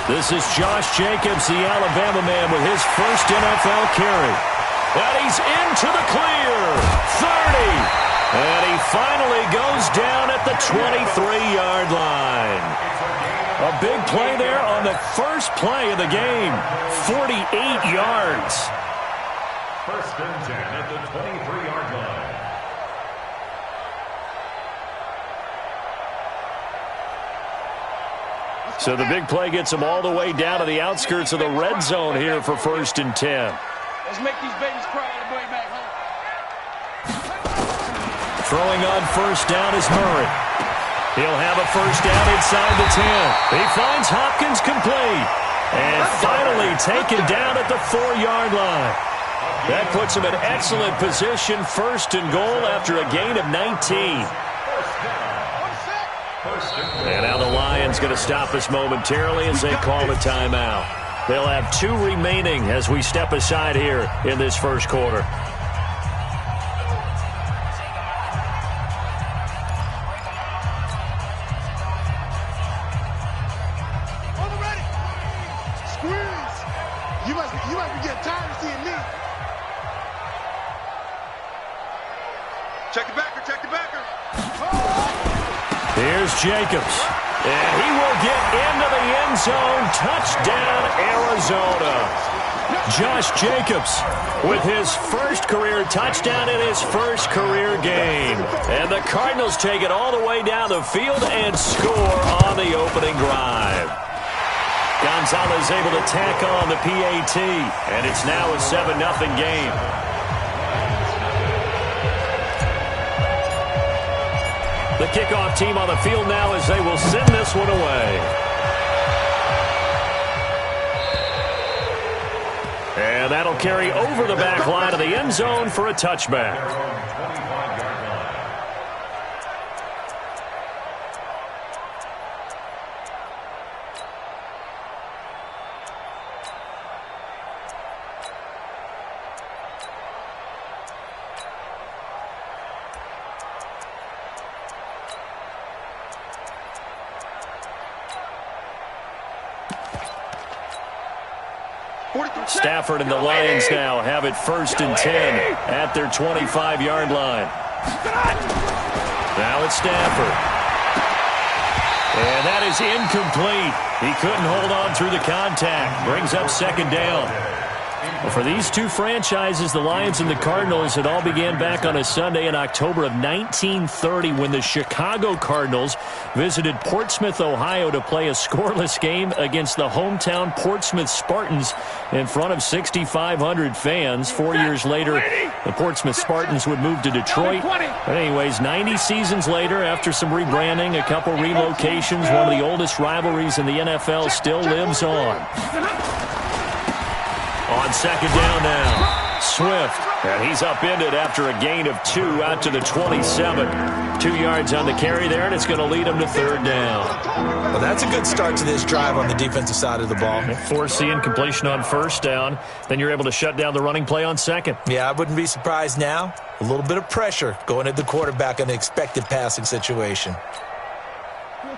This is Josh Jacobs, the Alabama man, with his first NFL carry. And he's into the clear. 30. And he finally goes down at the 23-yard line. A big play there on the first play of the game. 48 yards. First and 10 at the 23-yard line. So the big play gets him all the way down to the outskirts of the red zone here for first and 10. Let's make these babies cry on the way back home. Throwing on first down is Murray. He'll have a first down inside the 10. He finds Hopkins complete. And finally taken down at the 4-yard line. That puts him in excellent position, first and goal after a gain of 19. And now the Lions going to stop us momentarily as they call a timeout. They'll have 2 remaining as we step aside here in this first quarter. Squeeze! You must be getting tired of seeing me. Check the backer, check the backer. Here's Jacobs. And he will get into the end zone. Touchdown, Arizona. Josh Jacobs with his first career touchdown in his first career game. And the Cardinals take it all the way down the field and score on the opening drive. Gonzalez able to tack on the PAT. And it's now a 7-0 game. The kickoff team on the field now as they will send this one away. And that'll carry over the back line of the end zone for a touchback. Stafford and the Lions now have it first and 10 at their 25-yard line. Now it's Stafford. And that is incomplete. He couldn't hold on through the contact. Brings up second down. Well, for these two franchises, the Lions and the Cardinals, it all began back on a Sunday in October of 1930 when the Chicago Cardinals visited Portsmouth, Ohio to play a scoreless game against the hometown Portsmouth Spartans in front of 6,500 fans. 4 years later, the Portsmouth Spartans would move to Detroit. But anyways, 90 seasons later, after some rebranding, a couple relocations, one of the oldest rivalries in the NFL still lives on. On second down now, Swift. And he's upended after a gain of 2 out to the 27. 2 yards on the carry there, and it's going to lead him to third down. Well, that's a good start to this drive on the defensive side of the ball. Force the incompletion on first down. Then you're able to shut down the running play on second. Yeah, I wouldn't be surprised now. A little bit of pressure going at the quarterback in the expected passing situation.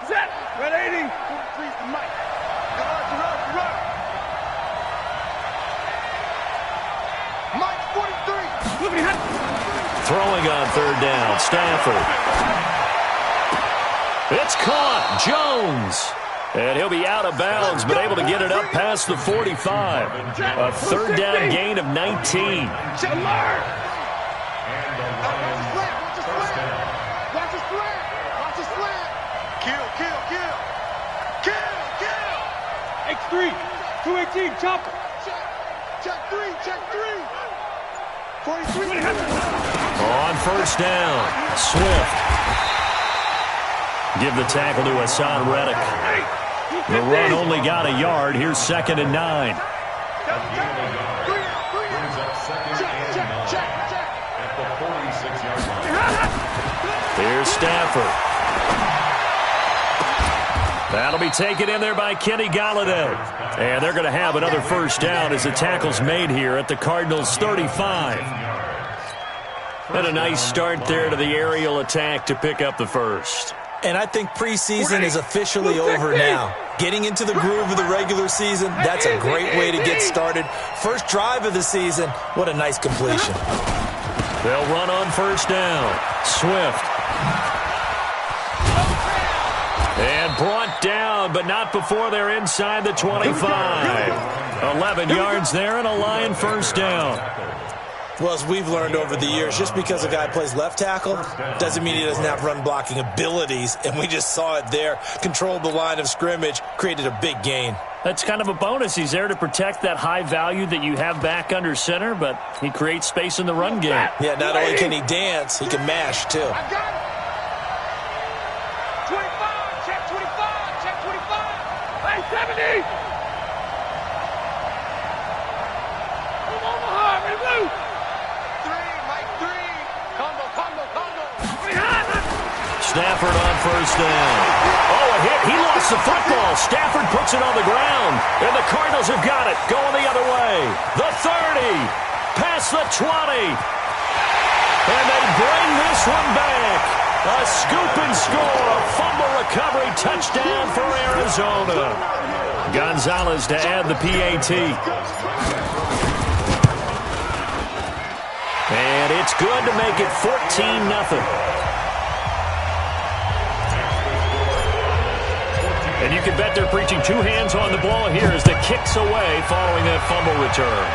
Set. Red 80. Throwing on third down, Stafford. It's caught, Jones. And he'll be out of bounds, but able to get it up past the 45. A third down gain of 19. X3, 218, chopper. Check 3, check 3. 43. On first down, Swift. Give the tackle to Hassan Reddick. The run only got a yard. Here's second and 9. Here's Stafford. That'll be taken in there by Kenny Golladay. And they're going to have another first down as the tackle's made here at the Cardinals' 35. And a nice start there to the aerial attack to pick up the first. And I think preseason is officially over now. Getting into the groove of the regular season, that's a great way to get started. First drive of the season, what a nice completion. They'll run on first down. Swift. And brought down, but not before they're inside the 25. 11 yards there and a Lion first down. Well, as we've learned over the years, just because a guy plays left tackle doesn't mean he doesn't have run-blocking abilities, and we just saw it there. Controlled the line of scrimmage, created a big gain. That's kind of a bonus. He's there to protect that high value that you have back under center, but he creates space in the run game. Yeah, not only can he dance, he can mash, too. 25, check 25, check 25. Hey, 70. Come on, Muhammad, blue. 3, Mike 3. Combo. Stafford on first down. Oh, a hit. He lost the football. Stafford puts it on the ground. And the Cardinals have got it. Going the other way. The 30. Past the 20. And they bring this one back. A scoop and score. A fumble recovery touchdown for Arizona. Gonzalez to add the PAT. And it's good to make it 14-0. And you can bet they're preaching two hands on the ball here as the kick's away following that fumble return.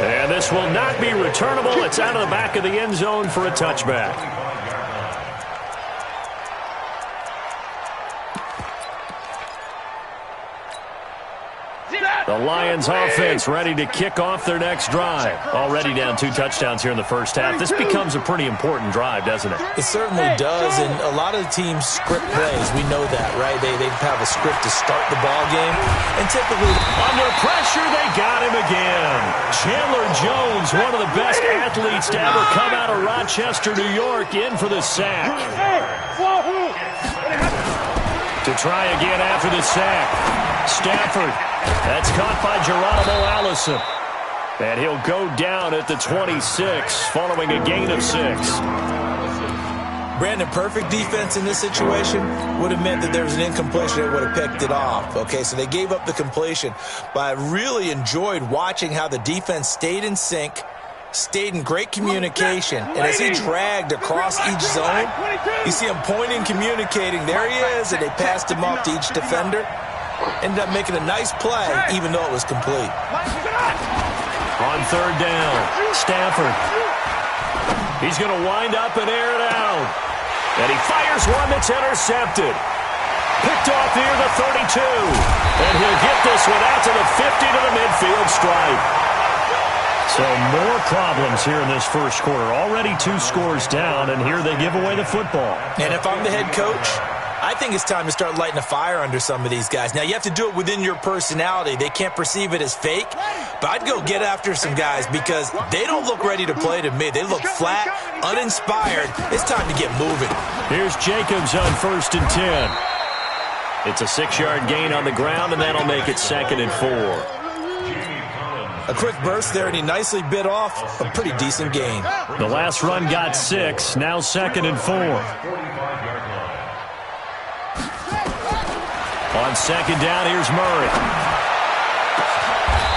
And this will not be returnable. It's out of the back of the end zone for a touchback. The Lions offense ready to kick off their next drive. Already down 2 touchdowns here in the first half. This becomes a pretty important drive, doesn't it? It certainly does, and a lot of the teams script plays. We know that, right? They have a script to start the ball game, and typically under pressure, they got him again. Chandler Jones, one of the best athletes to ever come out of Rochester, New York, in for the sack. To try again after the sack. Stafford. That's caught by Geronimo Allison. And he'll go down at the 26, following a gain of 6. Brandon, perfect defense in this situation would have meant that there was an incompletion that would have picked it off. Okay, so they gave up the completion. But I really enjoyed watching how the defense stayed in sync, stayed in great communication. And as he dragged across each zone, you see him pointing, communicating. There he is, and they passed him up to each defender. Ended up making a nice play, even though it was complete. On third down, Stafford. He's going to wind up and air it out. And he fires one that's intercepted. Picked off near the 32. And he'll get this one out to the 50 to the midfield stripe. So more problems here in this first quarter. Already 2 scores down, and here they give away the football. And if I'm the head coach, I think it's time to start lighting a fire under some of these guys. Now, you have to do it within your personality. They can't perceive it as fake. But I'd go get after some guys because they don't look ready to play to me. They look flat, uninspired. It's time to get moving. Here's Jacobs on 1st and 10. It's a 6-yard gain on the ground, and that'll make it 2nd and 4. A quick burst there, and he nicely bit off a pretty decent gain. The last run got 6, now 2nd and 4. On 2nd down, here's Murray.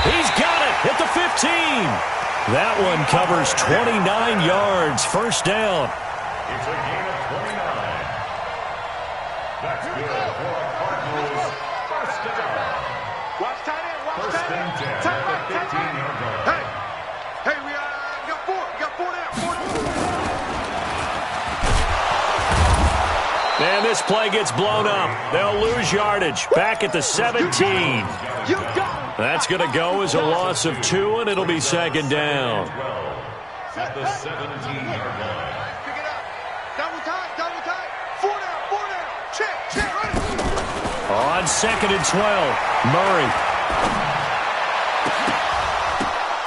He's got it at the 15. That one covers 29 yards. First down. It's a gain of 29. That's good for a Cardinals first down. Watch tight end, watch First tight and end. 10 at the 15-yard line. Hey, we got 4 down. And this play gets blown up. They'll lose yardage. Back at the 17. That's going to go as a loss of 2, and it'll be 2nd down. At the 17-yard line. Pick it up. Double tight. 4 down. Check, ready. On 2nd and 12, Murray.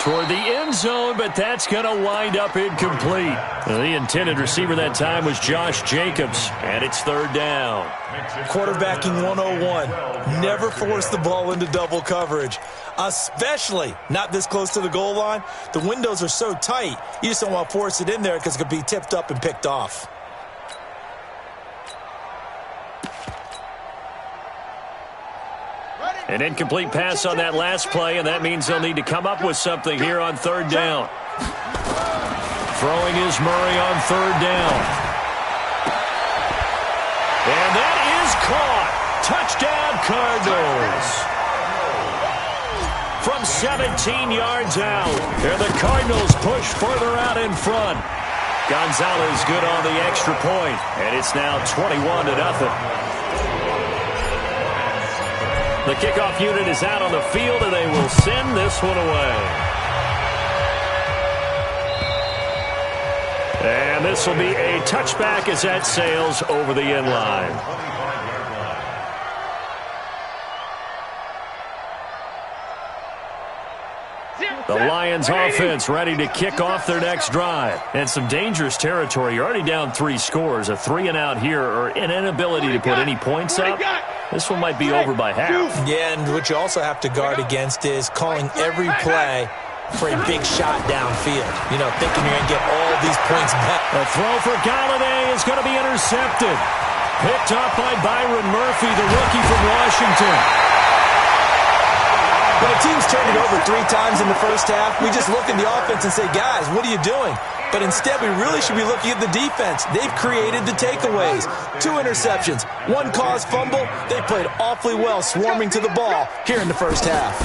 Toward the end zone, but that's going to wind up incomplete. The intended receiver that time was Josh Jacobs, and it's 3rd down. Quarterbacking 101. Never force the ball into double coverage, especially not this close to the goal line. The windows are so tight, you just don't want to force it in there because it could be tipped up and picked off. An incomplete pass on that last play, and that means they'll need to come up with something here on third down. Throwing is Murray on third down. And that is caught. Touchdown, Cardinals. From 17 yards out. Here the Cardinals push further out in front. Gonzalez good on the extra point, and it's now 21-0. The kickoff unit is out on the field, and they will send this one away. And this will be a touchback as that sails over the end line. The Lions offense ready to kick off their next drive. And some dangerous territory. You're already down 3 scores. A 3-and-out here or an inability to put any points up. This one might be over by half. Yeah, and what you also have to guard against is calling every play for a big shot downfield. You know, thinking you're going to get all these points back. A throw for Galladay is going to be intercepted. Picked up by Byron Murphy, the rookie from Washington. When a team's turned it over 3 times in the first half, we just look at the offense and say, guys, what are you doing? But instead, we really should be looking at the defense. They've created the takeaways. 2 interceptions, 1 caused fumble. They played awfully well swarming to the ball here in the first half.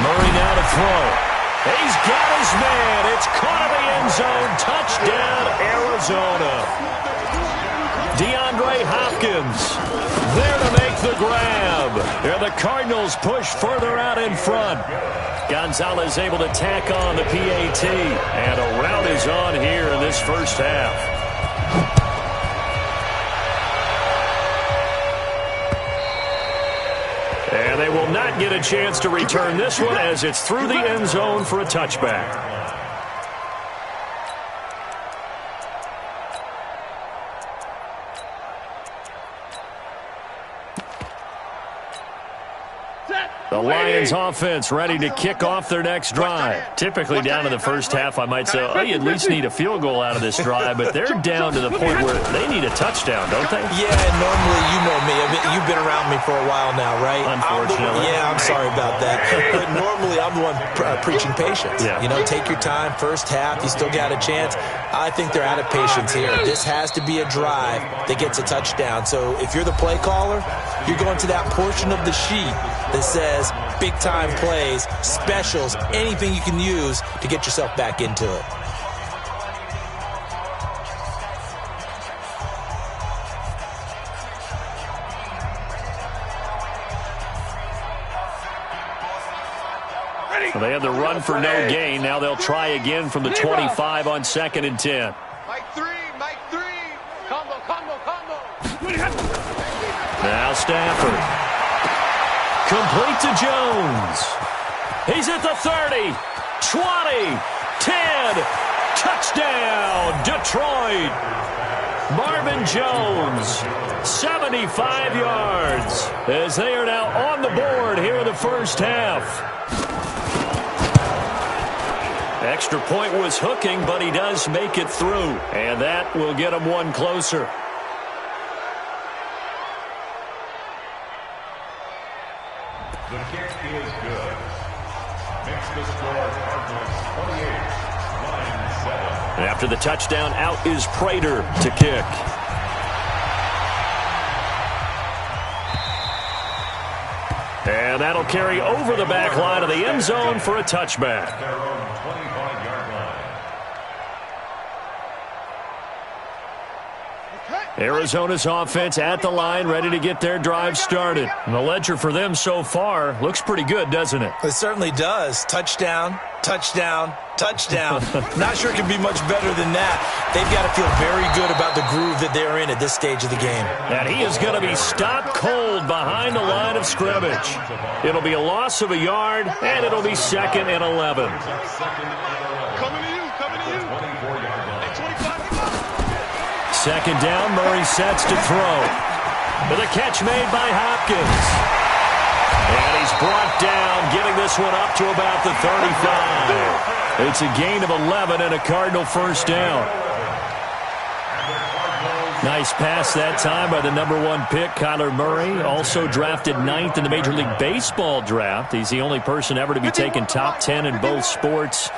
Murray now to throw. He's got his man. It's caught in the end zone. Touchdown, Arizona. DeAndre Hopkins there to make the grab. Here the Cardinals push further out in front. Gonzalez able to tack on the PAT. And a rout is on here in this first half. And they will not get a chance to return this one as it's through the end zone for a touchback. The Lions offense ready to kick off their next drive. Typically down in the first half, I might say, oh, you at least need a field goal out of this drive, but they're down to the point where they need a touchdown, don't they? Yeah, and normally, you know me. You've been around me for a while now, right? Unfortunately. I'm sorry about that. But normally, I'm the one preaching patience. Yeah. You know, take your time. First half, you still got a chance. I think they're out of patience here. This has to be a drive that gets a touchdown. So if you're the play caller, you're going to that portion of the sheet that says big-time plays, specials, anything you can use to get yourself back into it. Well, they had the run for no gain. Now they'll try again from the 25 on 2nd and 10. Mike 3. Combo. Now Stafford. Complete to Jones. He's at the 30, 20, 10. Touchdown, Detroit. Marvin Jones, 75 yards, as they are now on the board here in the first half. Extra point was hooking, but he does make it through, and that will get him one closer. The kick is good. Makes the score Cardinals 28, Lions 7. And after the touchdown, out is Prater to kick. And that'll carry over the back line of the end zone for a touchback. Their own 25-yard line. Arizona's offense at the line, ready to get their drive started. And the ledger for them so far looks pretty good, doesn't it? It certainly does. Touchdown, touchdown, touchdown. Not sure it can be much better than that. They've got to feel very good about the groove that they're in at this stage of the game. And he is going to be stopped cold behind the line of scrimmage. It'll be a loss of a yard, and it'll be 2nd and 11. Coming to you. 24-yard line. 25. 2nd down, Murray sets to throw. With a catch made by Hopkins. And he's brought down, getting this one up to about the 35. It's a gain of 11 and a Cardinal first down. And the Cardinals Nice pass that time by the #1 pick, Kyler Murray. Also drafted 9th in the Major League Baseball draft. He's the only person ever to be taken top 10 in both sports.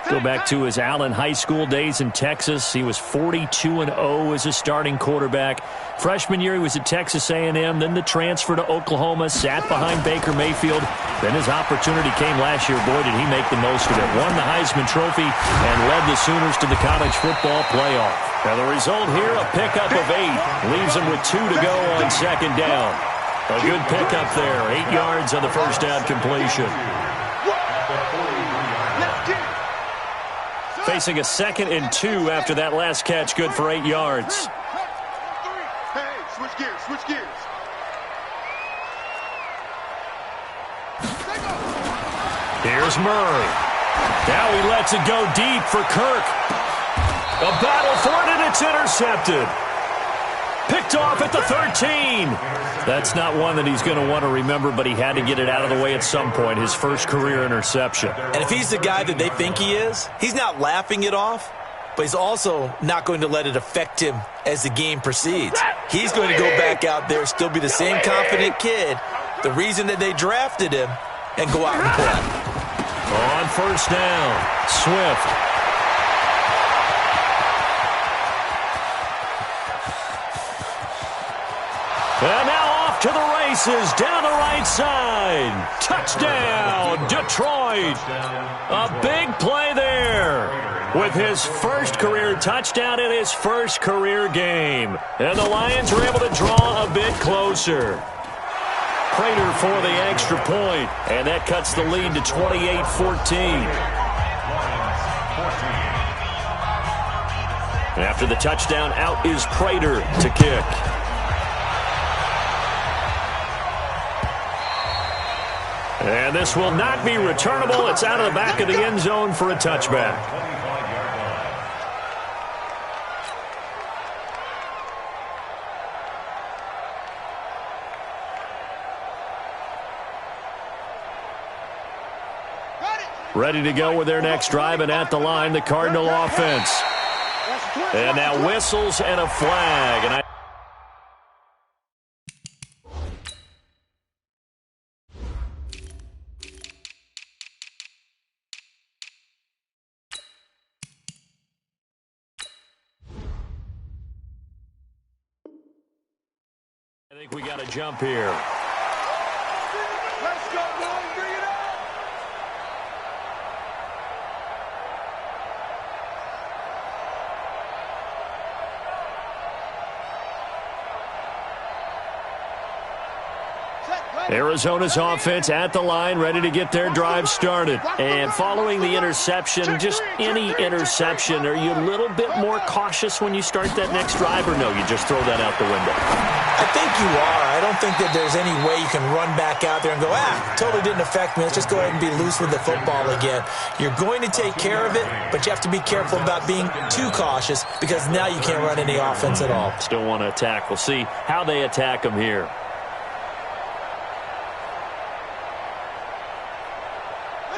Go back to his Allen High School days in Texas. He was 42-0 as a starting quarterback. Freshman year, he was at Texas A&M. Then the transfer to Oklahoma, sat behind Baker Mayfield. Then his opportunity came last year. Boy, did he make the most of it. Won the Heisman Trophy and led the Sooners to the college football playoff. Now the result here, a pickup of 8. Leaves them with 2 to go on second down. A good pickup there. 8 yards on the first down completion. Facing a 2nd and 2 after that last catch, good for 8 yards. Hey, switch gears, switch gears. Here's Murray. Now he lets it go deep for Kirk. A battle for it, and it's intercepted. Picked off at the 13. That's not one that he's going to want to remember, but he had to get it out of the way at some point. His first career interception. And if he's the guy that they think he is, he's not laughing it off, but he's also not going to let it affect him as the game proceeds. He's going to go back out there, still be the same confident kid, the reason that they drafted him, and go out and play. On first down, Swift. And now off to the races, down the right side. Touchdown, Detroit. A big play there with his first career touchdown in his first career game. And the Lions are able to draw a bit closer. Prater for the extra point, and that cuts the lead to 28-14. And after the touchdown, out is Prater to kick. And this will not be returnable. It's out of the back of the end zone for a touchback. Ready to go with their next drive, and at the line, the Cardinal offense. And now whistles and a flag. And I think we got a jump here. Let's go, boys. Bring it up. Arizona's offense at the line, ready to get their drive started. And following the interception, just any interception, are you a little bit more cautious when you start that next drive, or no, you just throw that out the window? I think you are. I don't think that there's any way you can run back out there and go, totally didn't affect me. Let's just go ahead and be loose with the football again. You're going to take care of it, but you have to be careful about being too cautious because now you can't run any offense at all. Still want to attack. We'll see how they attack them here.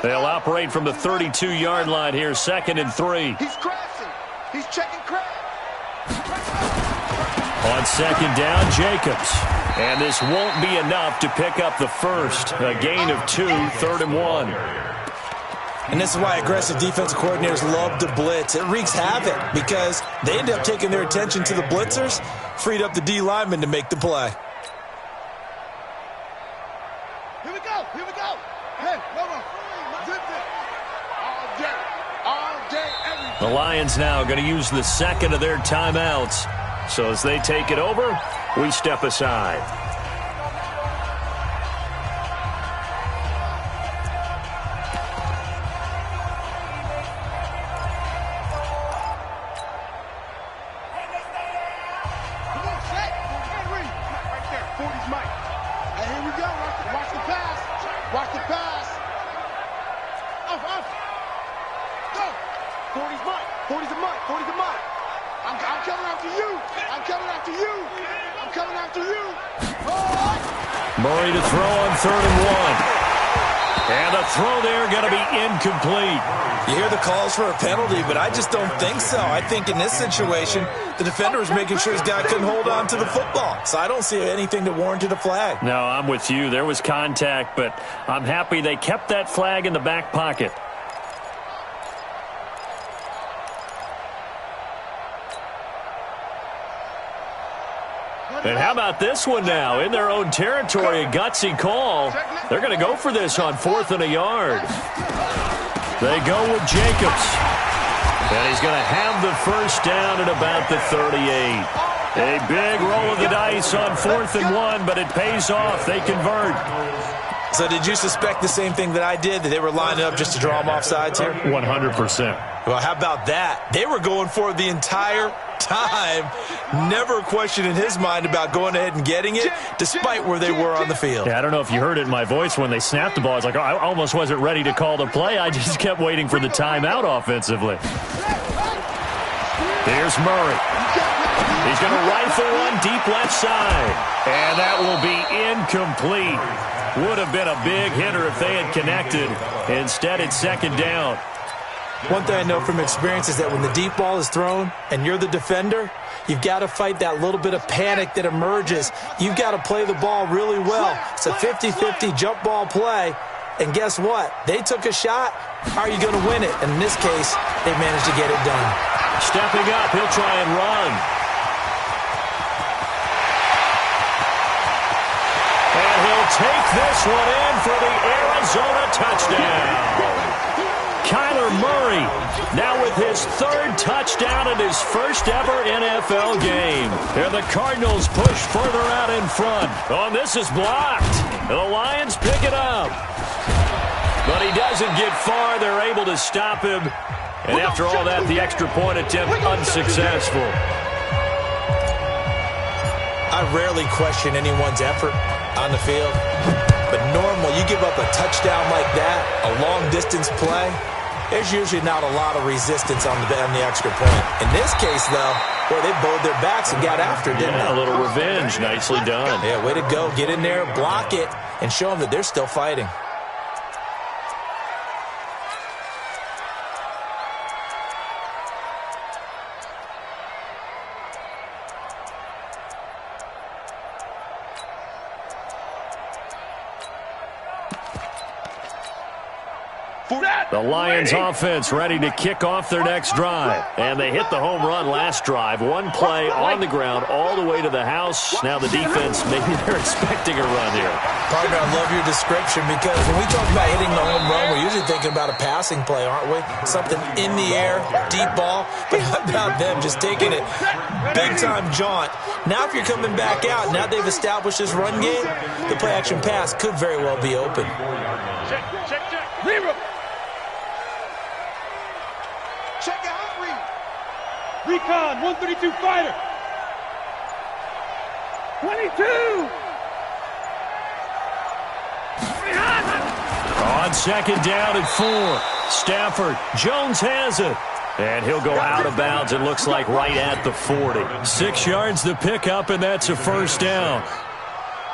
They'll operate from the 32-yard line here, 2nd and 3. He's crashing. He's checking crash. On second down, Jacobs. And this won't be enough to pick up the first. A gain of 2, 3rd and 1. And this is why aggressive defensive coordinators love to blitz. It wreaks havoc because they end up taking their attention to the blitzers, freed up the D lineman to make the play. Here we go. Here we go. Hey, no. All day, every day. The Lions now going to use the second of their timeouts. So as they take it over, we step aside. Come on, set. Henry. Right there. 40's Mike. Hey, here we go. Watch the pass. Watch the pass. Off. Go. 40's Mike. 40's a Mike. 40's a Mike. I'm coming after you. I'm coming after you. I'm coming after you. Oh. Murray to throw on 3rd and 1. And the throw there going to be incomplete. You hear the calls for a penalty, but I just don't think so. I think in this situation, the defender was making sure his guy couldn't hold on to the football. So I don't see anything that warranted a flag. No, I'm with you. There was contact, but I'm happy they kept that flag in the back pocket. And how about this one now? In their own territory, a gutsy call. They're going to go for this on 4th and a yard. They go with Jacobs. And he's going to have the first down at about the 38. A big roll of the dice on 4th and 1, but it pays off. They convert. So did you suspect the same thing that I did, that they were lining up just to draw them off sides here? 100%. Well, how about that? They were going for it the entire time. Never a question in his mind about going ahead and getting it, despite where they were on the field. Yeah, I don't know if you heard it in my voice when they snapped the ball. I was like, oh, I almost wasn't ready to call the play. I just kept waiting for the timeout offensively. Here's Murray. He's going to rifle one deep left side. And that will be incomplete. Would have been a big hitter if they had connected. Instead, it's 2nd down. One thing I know from experience is that when the deep ball is thrown and you're the defender, you've got to fight that little bit of panic that emerges. You've got to play the ball really well. It's a 50-50 jump ball play. And guess what? They took a shot. How are you going to win it? And in this case, they managed to get it done. Stepping up, he'll try and run. And he'll take this one in for the Arizona touchdown. Kyler Murray now with his 3rd touchdown in his first ever NFL game. And the Cardinals push further out in front. Oh, and this is blocked. The Lions pick it up. But he doesn't get far. They're able to stop him. And after all that, the extra point attempt unsuccessful. I rarely question anyone's effort on the field. But normally, you give up a touchdown like that, a long-distance play, there's usually not a lot of resistance on the extra point. In this case, though, boy, they bowed their backs and got after it, didn't they? A little revenge. Nicely done. Yeah, way to go. Get in there, block it, and show them that they're still fighting. The Lions offense ready to kick off their next drive. And they hit the home run last drive. One play on the ground all the way to the house. Now the defense, maybe they're expecting a run here. Partner, I love your description because when we talk about hitting the home run, we're usually thinking about a passing play, aren't we? Something in the air, deep ball. But how about them just taking it big-time jaunt? Now if you're coming back out, now they've established this run game, the play-action pass could very well be open. Check. Zero. Check out read. Recon, 132 fighter. 22. On 2nd down and 4. Stafford. Jones has it. And he'll go out of bounds, it looks like right at the 40. 6 yards to pick up, and that's a first down.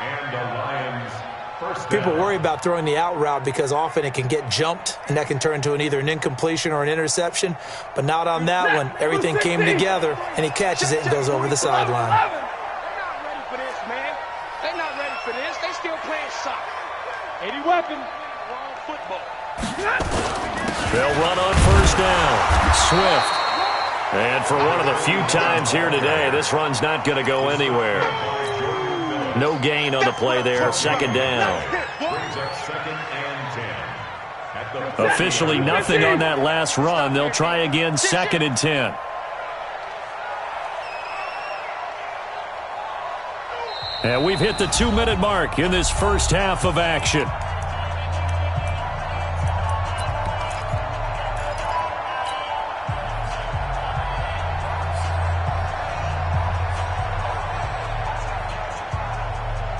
And the Lions first down. People worry about throwing the out route because often it can get jumped, and that can turn into either an incompletion or an interception. But not on that one. Everything came together, and he catches it and goes over the sideline. They're not ready for this, man. They're not ready for this. They still playing soccer. 80 weapon. Wrong football. They'll run on first down. Swift. And for one of the few times here today, this run's not going to go anywhere. No gain on the play there. 2nd down. Brings up 2nd and 10. Officially nothing on that last run. They'll try again 2nd and 10. And we've hit the 2-minute mark in this first half of action.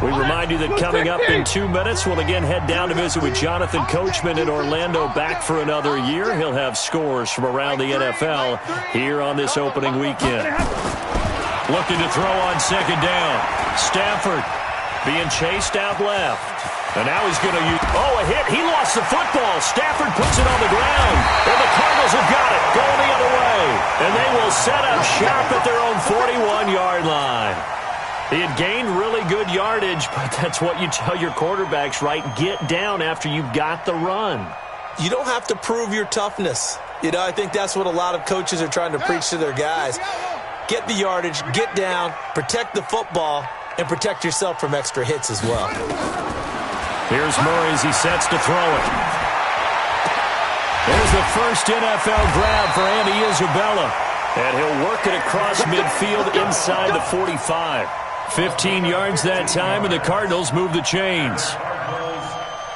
We remind you that coming up in 2 minutes, we'll again head down to visit with Jonathan Coachman in Orlando, back for another year. He'll have scores from around the NFL here on this opening weekend. Looking to throw on 2nd down. Stafford. being chased out left. And now he's going to use, a hit. He lost the football. Stafford puts it on the ground. And the Cardinals have got it, going the other way. And they will set up shop at their own 41-yard line. He had gained really good yardage, but that's what you tell your quarterbacks, right? Get down after you've got the run. You don't have to prove your toughness. I think that's what a lot of coaches are trying to preach to their guys. Get the yardage, get down, protect the football, and protect yourself from extra hits as well. Here's Murray as he sets to throw it. There's the first NFL grab for Andy Isabella. And he'll work it across midfield inside the 45. 15 yards that time, and the Cardinals move the chains.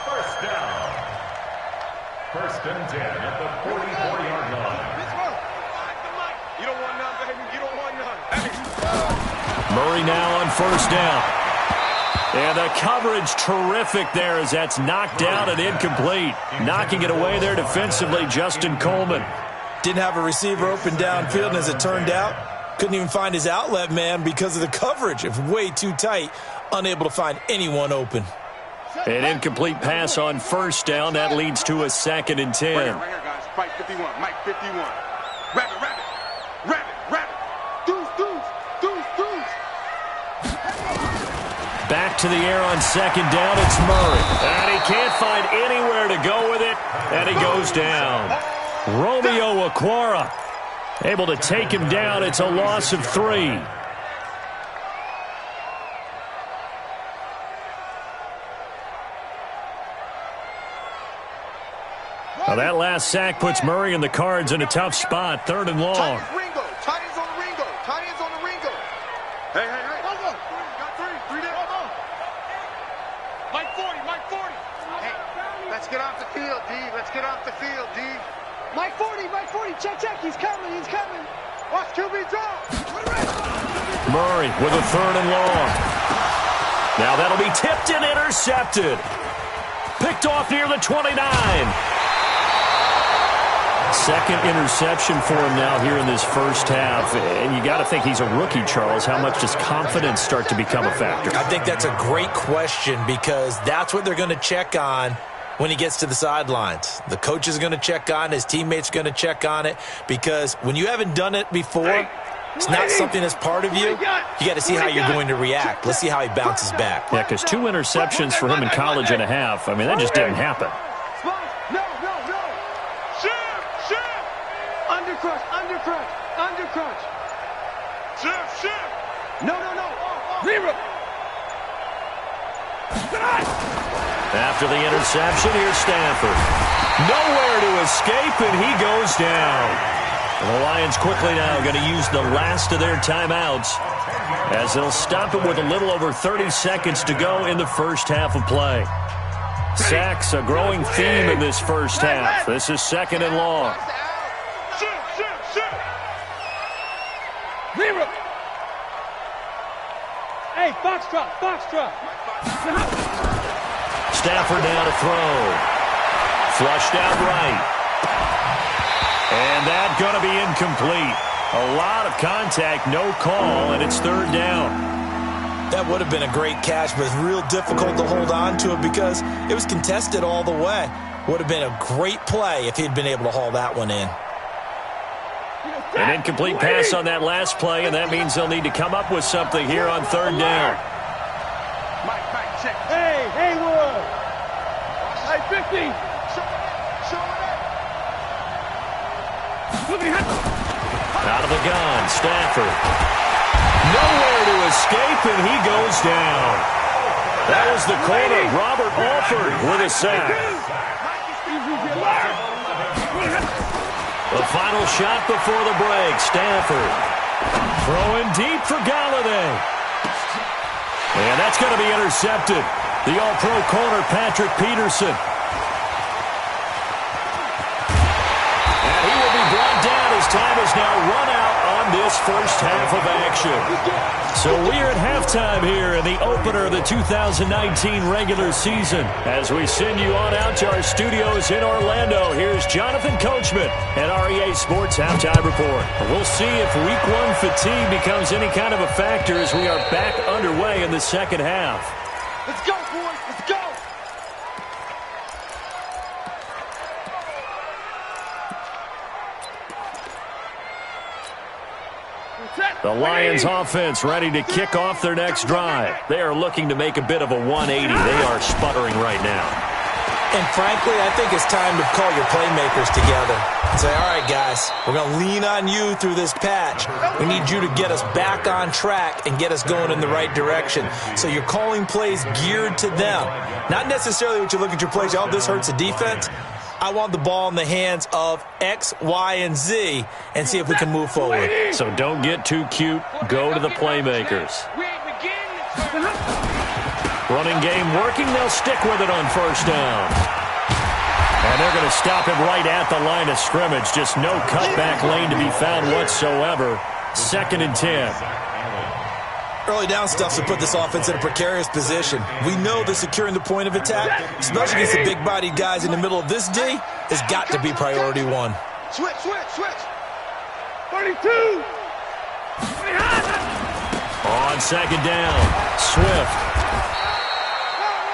First down. First and 10 at the 44-yard line. You don't want none, baby. You don't want none. Murray now on first down. And the coverage terrific there as that's knocked down and incomplete. Knocking it away there defensively, Justin Coleman. Didn't have a receiver open downfield, and as it turned out, couldn't even find his outlet man because of the coverage. It was way too tight, unable to find anyone open. An incomplete pass on first down. That leads to a 2nd and 10. Right here, guys. Mike 51. Mike 51. Rabbit, rabbit. Rabbit, rabbit. Deuce, deuce. Deuce, deuce. Back to the air on 2nd down. It's Murray. And he can't find anywhere to go with it. And he goes down. Romeo Okwara able to take him down. It's a loss of 3. Now that last sack puts Murray and the Cards in a tough spot. 3rd and long. Tight ends on the Ringo. Tight ends on the Ringo. Hey, hey, hey. Got 3. 3 down. Mike 40. Mike 40. Hey, let's get off the field, D. Let's get off the field, D. Mike 40, Mike 40, check, he's coming, Watch QB draw. Murray with a 3rd and long. Now that'll be tipped and intercepted. Picked off near the 29. 2nd interception for him now here in this first half. And you got to think he's a rookie, Charles. How much does confidence start to become a factor? I think that's a great question because that's what they're going to check on when he gets to the sidelines. The coach is going to check on it. His teammates are going to check on it because when you haven't done it before, it's not something that's part of you. You got to see how you're going to react. Let's see how he bounces back. Yeah, because 2 interceptions for him in college and a half. I mean, that just didn't happen. No. Shift. Undercrunch. Shift. No. Zero. After the interception, here's Stafford. Nowhere to escape, and he goes down. And the Lions quickly now going to use the last of their timeouts as they'll stop it with a little over 30 seconds to go in the first half of play. Sacks, a growing theme in this first half. This is 2nd and long. Shift. Zero. Hey, Foxtrot. Stafford now to throw. Flushed out right. And that's going to be incomplete. A lot of contact, no call, and it's 3rd down. That would have been a great catch, but it's real difficult to hold on to it because it was contested all the way. Would have been a great play if he'd been able to haul that one in. An incomplete pass on that last play, and that means they'll need to come up with something here on 3rd down. Mike, check. Hey, Haywood. Hey, 50. Out of the gun, Stafford. Nowhere to escape, and he goes down. That was the corner, Robert Alford, with a sack. The final shot before the break, Stafford. Throwing deep for Galladay. And that's going to be intercepted. The all-pro corner, Patrick Peterson. And he will be brought down as time has now run out on this first half of action. So we're at halftime here in the opener of the 2019 regular season. As we send you on out to our studios in Orlando, here's Jonathan Coachman at REA Sports Halftime Report. We'll see if Week 1 fatigue becomes any kind of a factor as we are back underway in the second half. Let's go, boys. Let's go. The Lions offense ready to kick off their next drive. They are looking to make a bit of a 180. They are sputtering right now. And frankly, I think it's time to call your playmakers together and say, all right, guys, we're going to lean on you through this patch. We need you to get us back on track and get us going in the right direction. So you're calling plays geared to them. Not necessarily what you look at your plays, oh, this hurts the defense. I want the ball in the hands of X, Y, and Z and see if we can move forward. So don't get too cute. Go to the playmakers. Running game working. They'll stick with it on first down. And they're going to stop him right at the line of scrimmage. Just no cutback lane to be found whatsoever. 2nd and 10. Early down stuff to put this offense in a precarious position. We know that securing the point of attack, especially against the big-bodied guys in the middle of this D, has got to be priority one. Switch. 32. On 2nd down, Swift.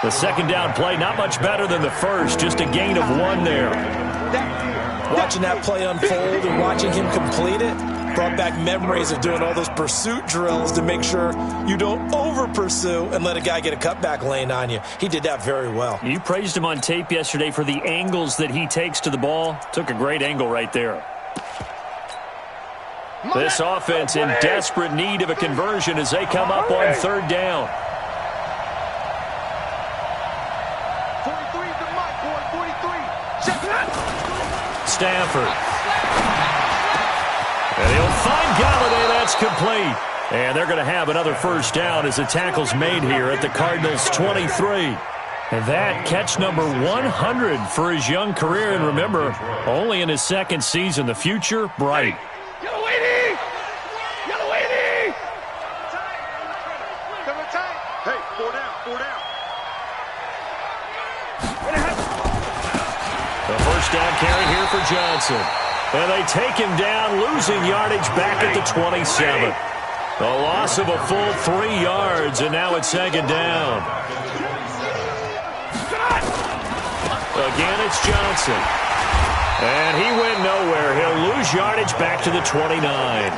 The 2nd down play, not much better than the first, just a gain of 1 there. Watching that play unfold and watching him complete it brought back memories of doing all those pursuit drills to make sure you don't over-pursue and let a guy get a cutback lane on you. He did that very well. You praised him on tape yesterday for the angles that he takes to the ball. Took a great angle right there. This offense in desperate need of a conversion as they come up on 3rd down. 43 to Mike, boy. 43. Check it out. Stafford. And he'll find Galladay. That's complete. And they're going to have another first down as the tackle's made here at the Cardinals' 23. And that catch number 100 for his young career. And remember, only in his 2nd season. The future, bright. Yellow 80. Yellow 80. Hey, 4 down. The first down carry here for Johnson. And they take him down, losing yardage back at the 27. A loss of a full 3 yards, and now it's 2nd down. Again, it's Johnson. And he went nowhere. He'll lose yardage back to the 29.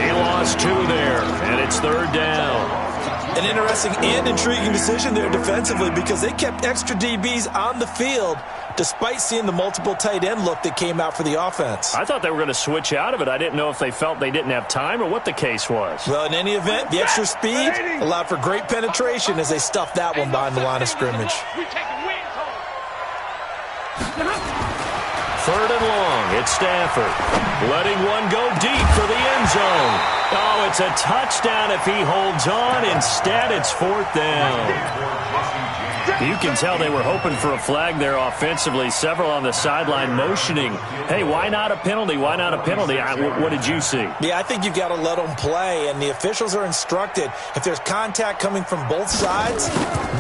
He lost 2 there, and it's 3rd down. An interesting and intriguing decision there defensively because they kept extra DBs on the field despite seeing the multiple tight end look that came out for the offense. I thought they were going to switch out of it. I didn't know if they felt they didn't have time or what the case was. Well, in any event, the extra speed allowed for great penetration as they stuffed that one behind the line of scrimmage. 3rd and long, it's Stafford. Letting one go deep for the end zone. Oh, it's a touchdown if he holds on. Instead, it's 4th down. You can tell they were hoping for a flag there offensively. Several on the sideline motioning, hey, why not a penalty? Why not a penalty? What did you see? Yeah, I think you've got to let them play, and the officials are instructed. If there's contact coming from both sides,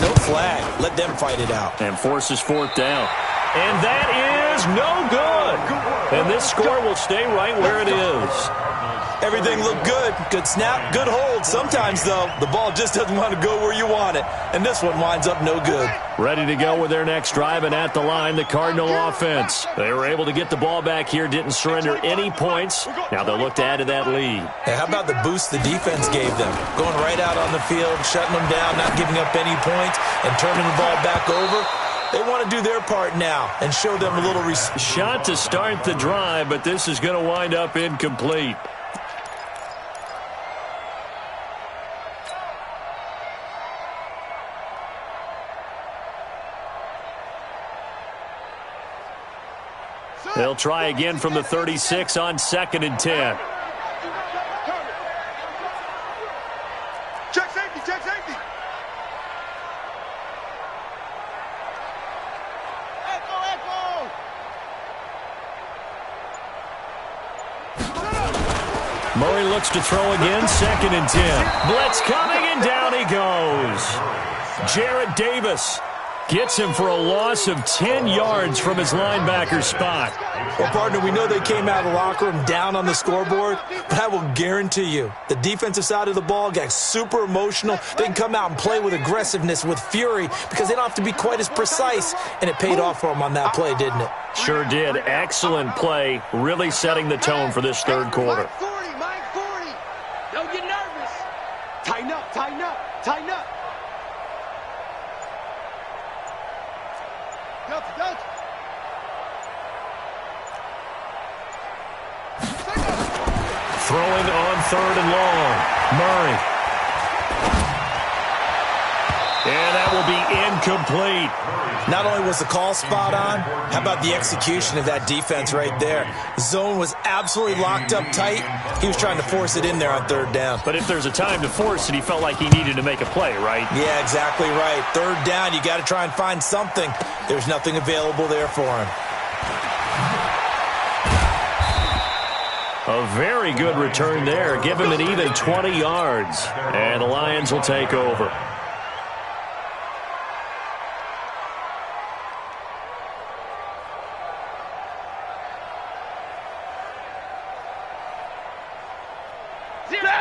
no flag. Let them fight it out. And forces 4th down. And that is no good. And this score will stay right where it is. Everything looked good. Good snap, good hold. Sometimes, though, the ball just doesn't want to go where you want it. And this one winds up no good. Ready to go with their next drive, and at the line, the Cardinal offense. They were able to get the ball back here, didn't surrender any points. Now they'll look to add to that lead. Hey, how about the boost the defense gave them? Going right out on the field, shutting them down, not giving up any points, and turning the ball back over. They want to do their part now and show them a little respect. Shot to start the drive, but this is going to wind up incomplete. They'll try again from the 36 on 2nd and 10. Check safety, check safety. Echo. Murray looks to throw again, 2nd and 10. Blitz coming, and down he goes. Jarrett Davis Gets him for a loss of 10 yards from his linebacker spot. Well, partner, we know they came out of the locker room down on the scoreboard, but I will guarantee you the defensive side of the ball got super emotional. They can come out and play with aggressiveness, with fury, because they don't have to be quite as precise, and it paid off for them on that play, didn't it? Sure did. Excellent play, really setting the tone for this third quarter. Mike 40. Don't get nervous. Tighten up. Go. Throwing on 3rd and long. Murray. And that will be incomplete. Not only was the call spot on, how about the execution of that defense right there? Zone was absolutely locked up tight. He was trying to force it in there on 3rd down. But if there's a time to force it, he felt like he needed to make a play, right? Yeah, exactly right. 3rd down, you got to try and find something. There's nothing available there for him. A very good return there. Give him an even 20 yards. And the Lions will take over.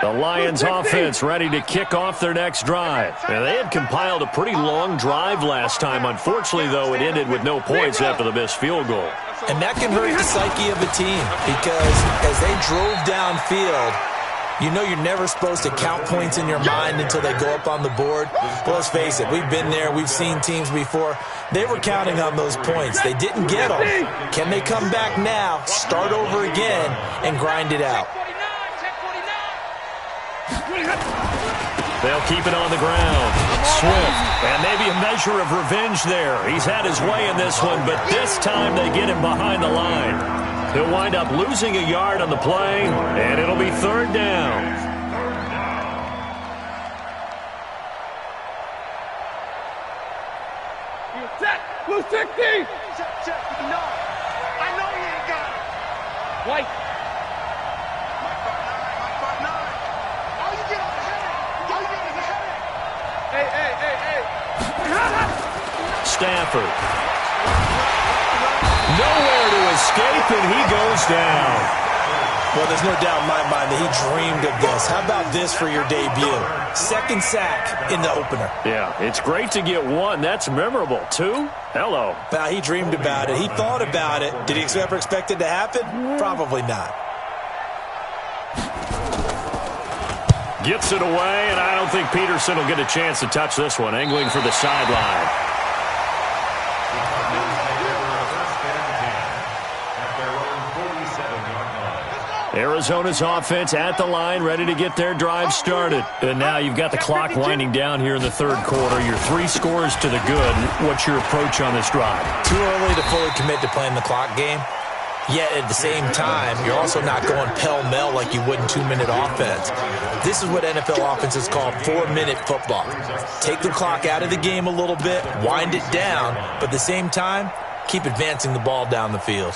The Lions offense ready to kick off their next drive. And they had compiled a pretty long drive last time. Unfortunately, though, it ended with no points after the missed field goal. And that can hurt the psyche of a team because as they drove downfield, you know you're never supposed to count points in your mind until they go up on the board. But let's face it, we've been there. We've seen teams before. They were counting on those points. They didn't get them. Can they come back now, start over again, and grind it out? They'll keep it on the ground. Swift. And maybe a measure of revenge there. He's had his way in this one, but this time they get him behind the line. He'll wind up losing a yard on the play, and it'll be 3rd down. Blue 60! Check. I know he ain't got it. White. Stafford. Nowhere to escape, and he goes down. Well, there's no doubt in my mind that he dreamed of this. How about this for your debut? 2nd sack in the opener. Yeah, it's great to get 1. That's memorable. 2? Hello. Well, he dreamed about it. He thought about it. Did he ever expect it to happen? Probably not. Gets it away, and I don't think Peterson will get a chance to touch this one. Angling for the sideline. Arizona's offense at the line, ready to get their drive started. And now you've got the clock winding down here in the 3rd quarter. You're 3 scores to the good. What's your approach on this drive? Too early to fully commit to playing the clock game. Yet at the same time, you're also not going pell-mell like you would in 2-minute offense. This is what NFL offenses call 4-minute football. Take the clock out of the game a little bit, wind it down, but at the same time, keep advancing the ball down the field.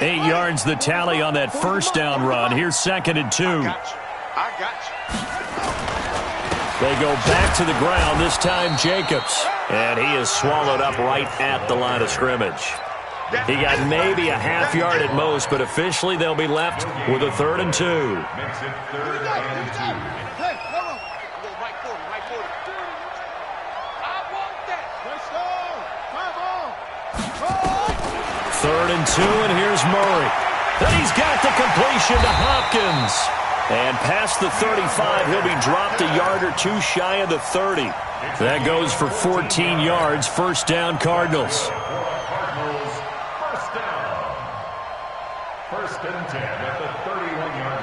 8 yards the tally on that 1st down run. Here's 2nd and 2. I got you. They go back to the ground, this time Jacobs. And he is swallowed up right at the line of scrimmage. He got maybe a half yard at most, but officially they'll be left with a 3rd and 2. Makes it 3rd and 2. Hey, no. Right 40. I want that. Let's go. Come on. 3rd and 2, and here's Murray. Then he's got the completion to Hopkins. And past the 35, he'll be dropped a yard or 2 shy of the 30. That goes for 14 yards. 1st down, Cardinals. First and 10 at the 31-yard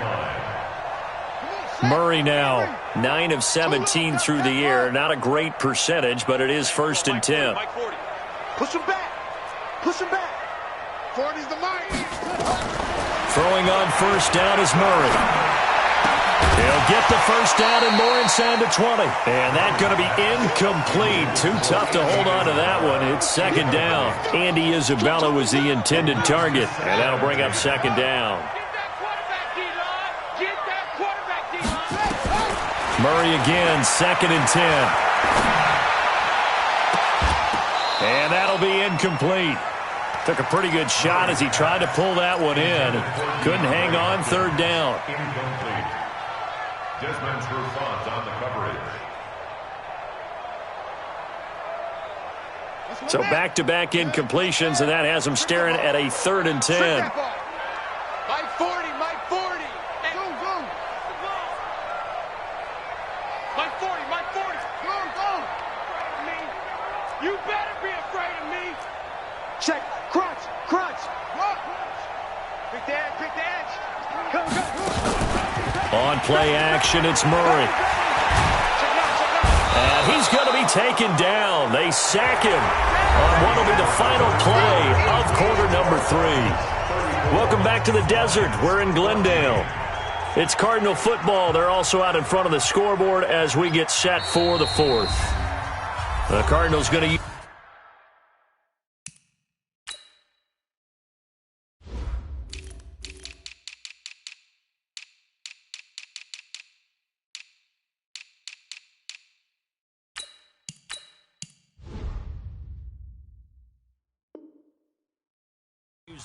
line. Murray now 9 of 17 through the air. Not a great percentage, but it is 1st and 10. Push him back. 40's the mark. Throwing on 1st down is Murray. He'll get the 1st down and more inside the 20. And that's going to be incomplete. Too tough to hold on to that one. It's 2nd down. Andy Isabella was the intended target. And that'll bring up 2nd down. Murray again, 2nd and 10. And that'll be incomplete. Took a pretty good shot as he tried to pull that one in. Couldn't hang on, third down. Incomplete. Desmond's response on the coverage. So back-to-back incompletions, and that has him staring at a 3rd and 10. Mike 40, Mike 40. Go, go. Mike 40, Mike 40. Go, go. You better be afraid of me. Check. Crunch, crunch. Pick the edge, pick the edge. Go, go. On play action, it's Murray. And he's going to be taken down. They sack him on what will be the final play of quarter number 3. Welcome back to the desert. We're in Glendale. It's Cardinal football. They're also out in front of the scoreboard as we get set for the 4th. The Cardinals going to use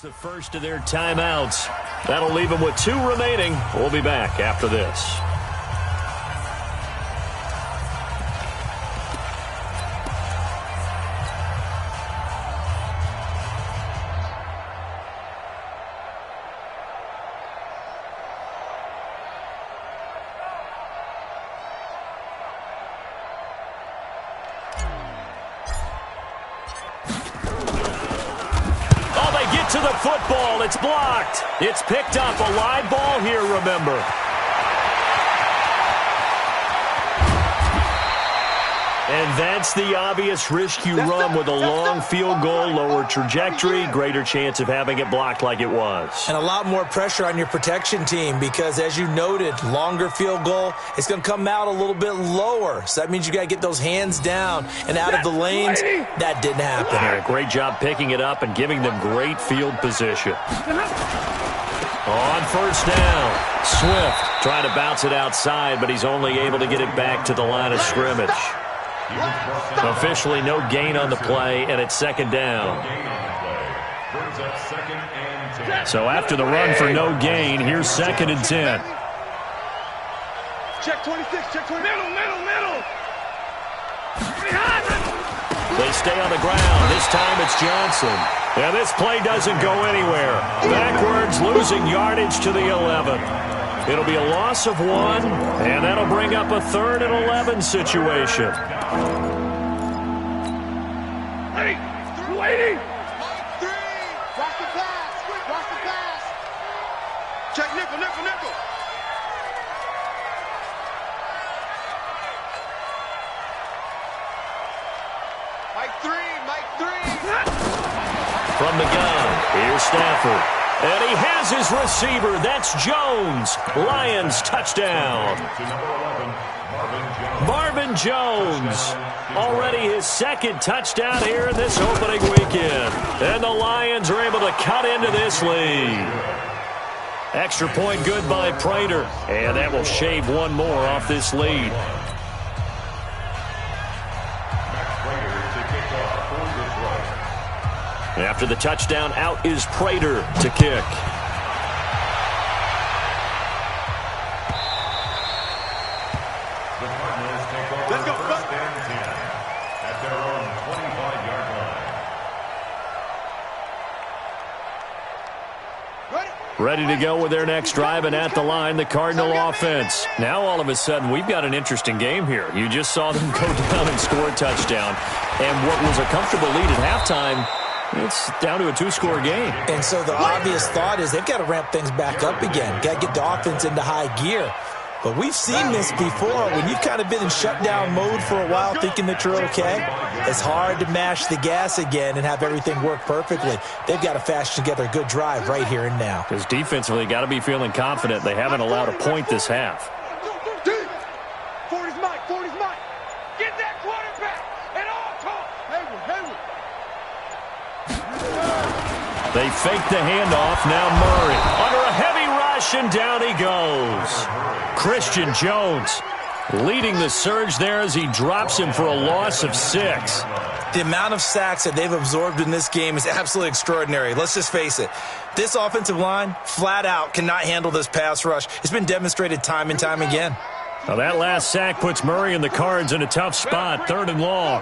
the first of their timeouts. That'll leave them with 2 remaining. We'll be back after this. To the football, it's blocked. It's picked up, a live ball here, remember. And that's the obvious risk you run with a long field goal, lower trajectory, greater chance of having it blocked like it was. And a lot more pressure on your protection team because, as you noted, longer field goal, it's going to come out a little bit lower. So that means you got to get those hands down and out of the lanes. That didn't happen. Yeah, great job picking it up and giving them great field position. On first down, Swift trying to bounce it outside, but he's only able to get it back to the line of scrimmage. Officially no gain on the play, and it's 2nd down. So after the run for no gain, here's 2nd and 10. Check 26, check 20. Middle. They stay on the ground. This time it's Johnson. And this play doesn't go anywhere. Backwards, losing yardage to the 11. It'll be a loss of 1, and that'll bring up a 3rd and 11 situation. Waiting. 3. Watch the pass. Watch the pass. Check nickel. Mike 3. From the gun, here's Stafford. And he has his receiver. That's Jones. Lions touchdown. Marvin Jones. Already his 2nd touchdown here in this opening weekend. And the Lions are able to cut into this lead. Extra point good by Prater. And that will shave 1 more off this lead. After the touchdown, out is Prater to kick. Let's go. First and 10 at their own 25-yard line. Ready to go with their next drive, and at the line, the Cardinal offense. Now, all of a sudden, we've got an interesting game here. You just saw them go down and score a touchdown. And what was a comfortable lead at halftime, it's down to a 2-score game. And so the obvious thought is they've got to ramp things back up again. Got to get the offense into high gear. But we've seen this before. When you've kind of been in shutdown mode for a while thinking that you're okay, it's hard to mash the gas again and have everything work perfectly. They've got to fashion together a good drive right here and now. Because defensively, got to be feeling confident. They haven't allowed a point this half. 40's Mike. Get that quarterback at all costs. Hayward. They fake the handoff. Now Murray under a heavy rush, and down he goes. Christian Jones. Leading the surge there as he drops him for a loss of 6. The amount of sacks that they've absorbed in this game is absolutely extraordinary. Let's just face it. This offensive line, flat out, cannot handle this pass rush. It's been demonstrated time and time again. Now that last sack puts Murray and the Cards in a tough spot, 3rd and long.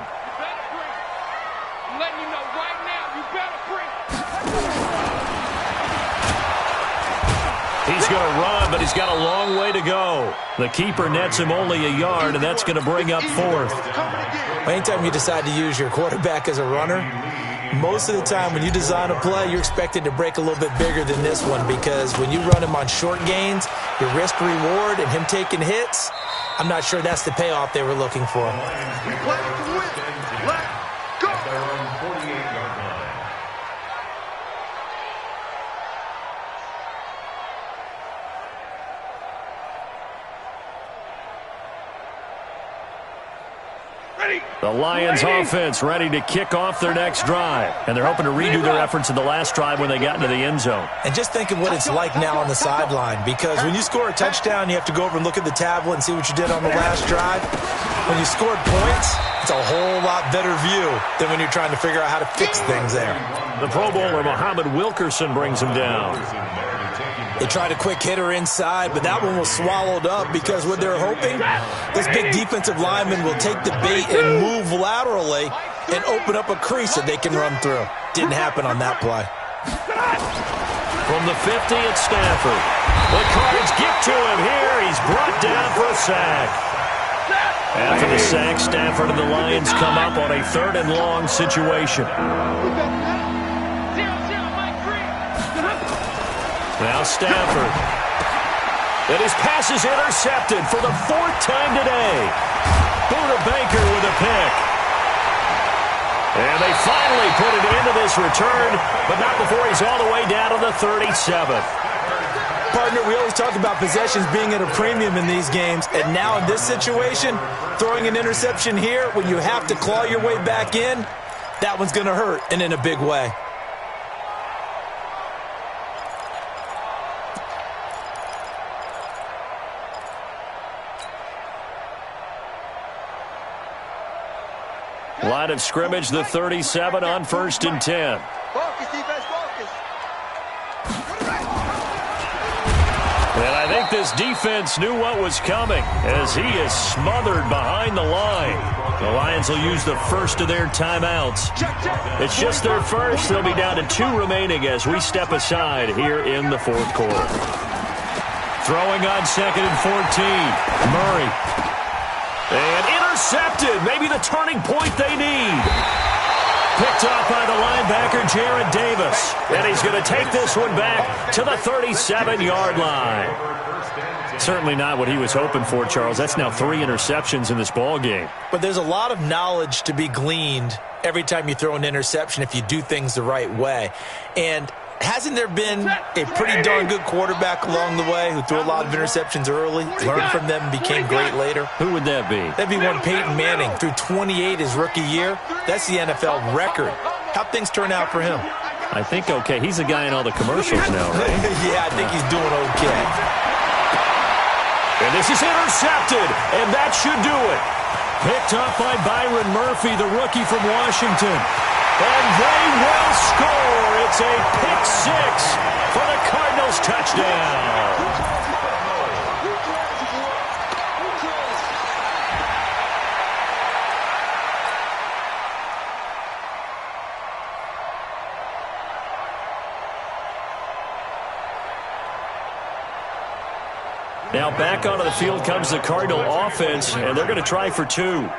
He's going to run, but he's got a long way to go. The keeper nets him only a yard, and that's going to bring up 4th. Anytime you decide to use your quarterback as a runner, most of the time when you design a play, you're expected to break a little bit bigger than this one, because when you run him on short gains, your risk-reward and him taking hits, I'm not sure that's the payoff they were looking for. We play to win. Let's go. Their own 48-yard line. The Lions offense ready to kick off their next drive. And they're hoping to redo their efforts in the last drive when they got into the end zone. And just think of what it's like now on the sideline, because when you score a touchdown, you have to go over and look at the tablet and see what you did on the last drive. When you scored points, it's a whole lot better view than when you're trying to figure out how to fix things there. The Pro Bowler, Muhammad Wilkerson, brings him down. They tried a quick hitter inside, but that one was swallowed up because what they're hoping, this big defensive lineman will take the bait and move laterally and open up a crease that they can run through. Didn't happen on that play. From the 50 at Stafford. The Cards get to him here. He's brought down for a sack. After the sack, Stafford and the Lions come up on a 3rd and long situation. Now Stafford. And his pass is intercepted for the 4th time today. Buda Baker with a pick. And they finally put it into this return, but not before he's all the way down to the 37th. Partner, we always talk about possessions being at a premium in these games, and now in this situation, throwing an interception here when you have to claw your way back in, that one's going to hurt, and in a big way. Line of scrimmage, the 37 on 1st and 10. Focus, defense, focus. And I think this defense knew what was coming as he is smothered behind the line. The Lions will use the first of their timeouts. It's just their first. They'll be down to 2 remaining as we step aside here in the 4th quarter. Throwing on 2nd and 14. Murray. And intercepted. Maybe the turning point they need. Picked off by the linebacker, Jared Davis. And he's going to take this one back to the 37-yard line. Certainly not what he was hoping for, Charles. That's now 3 interceptions in this ball game. But there's a lot of knowledge to be gleaned every time you throw an interception if you do things the right way. And hasn't there been a pretty darn good quarterback along the way who threw a lot of interceptions early, learned from them, and became great later? Who would that be? That'd be one Peyton Manning. Threw 28 his rookie year. That's the NFL record. How'd things turn out for him? I think okay. He's a guy in all the commercials now, right? Yeah, I think he's doing okay. And this is intercepted, and that should do it. Picked up by Byron Murphy, the rookie from Washington. And they will score. It's a pick 6 for the Cardinals touchdown. Now back onto the field comes the Cardinal offense, and they're going to try for 2.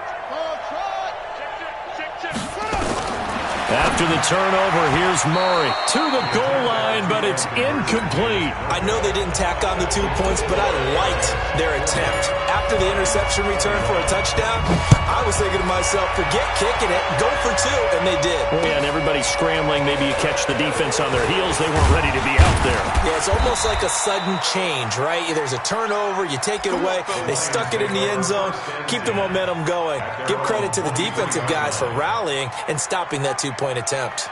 After the turnover, here's Murray to the goal line, but it's incomplete. I know they didn't tack on the 2 points, but I liked their attempt. After the interception return for a touchdown, I was thinking to myself, forget kicking it, go for 2, and they did. Well, yeah, and everybody's scrambling. Maybe you catch the defense on their heels. They weren't ready to be out there. Yeah, it's almost like a sudden change, right? There's a turnover, you take it away, they stuck it in the end zone, keep the momentum going. Give credit to the defensive guys for rallying and stopping that 2-point attempt.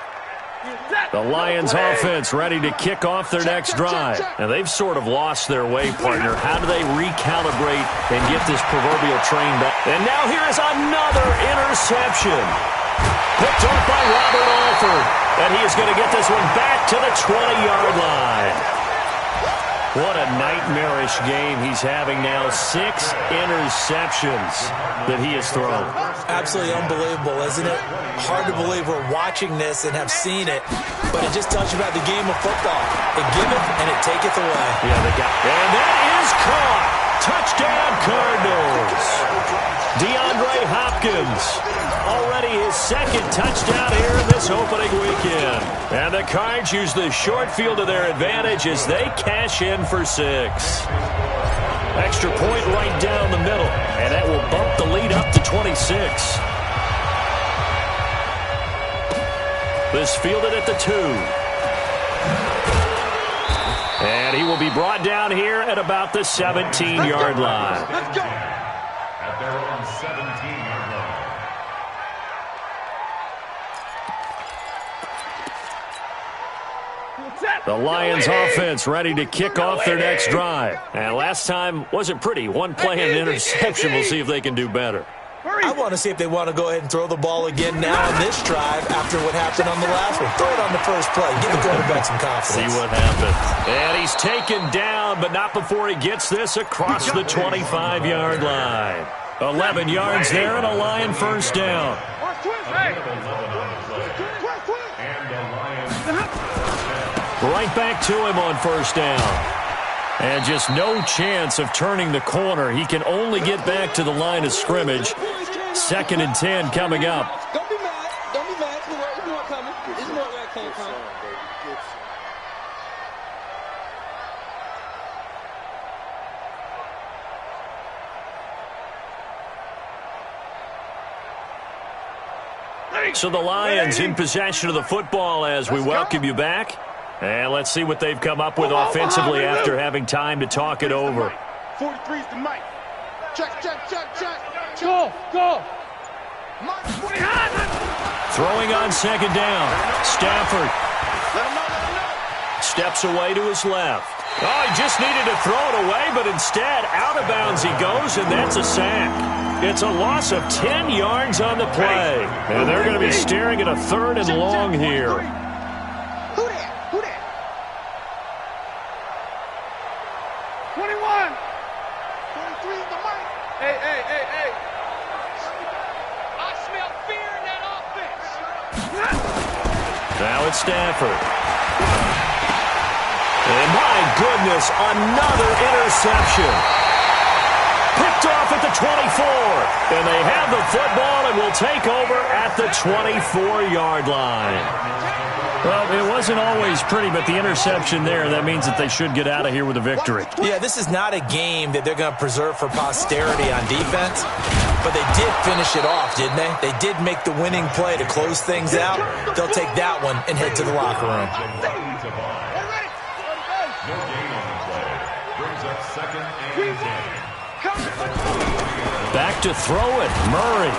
The Lions offense ready to kick off their next drive. And they've sort of lost their way, partner. How do they recalibrate and get this proverbial train back? And now here is another interception. Picked off by Robert Alford. And he is going to get this one back to the 20-yard line. What a nightmarish game he's having now. 6 interceptions that he has thrown. Absolutely unbelievable, isn't it? Hard to believe we're watching this and have seen it, but it just tells you about the game of football. It giveth and it taketh away. Yeah, they got, and that is caught. Touchdown, Cardinals. DeAndre Hopkins, already his second touchdown here in this opening weekend. And the Cards use the short field to their advantage as they cash in for 6. Extra point right down the middle, and that will bump the lead up to 26. This fielded at the 2. And he will be brought down here at about the 17-yard line. Let's go. At their own 17-yard line. The Lions offense ready to kick off their next drive. And last time wasn't pretty. One play and an interception. We'll see if they can do better. I want to see if they want to go ahead and throw the ball again now on this drive after what happened on the last one. Throw it on the first play. Give the quarterback some confidence. See what happens. And he's taken down, but not before he gets this across the 25-yard line. 11 yards there and a Lion first down. Right back to him on first down. And just no chance of turning the corner. He can only get back to the line of scrimmage. 2nd and 10 coming up. Don't be mad. Don't be mad. It's more coming. It's more where it came from. So the Lions in possession of the football as we welcome you back. And let's see what they've come up with offensively after having time to talk it over. 43's the mic. Check. Go. Throwing on 2nd down. Stafford steps away to his left. Oh, he just needed to throw it away, but instead, out of bounds he goes, and that's a sack. It's a loss of 10 yards on the play. And they're going to be staring at a 3rd and long here. Who that? 21. 43's the mic. Hey. I smell fear in that offense. Now it's Stafford. And my goodness, another interception. Picked off at the 24. And they have the football and will take over at the 24-yard line. Well, it wasn't always pretty, but the interception there, that means that they should get out of here with a victory. Yeah, this is not a game that they're going to preserve for posterity on defense, but they did finish it off, didn't they? They did make the winning play to close things out. They'll take that one and head to the locker room. No gain on the play. Brings up 2nd and 10. Back to throw it. Murray.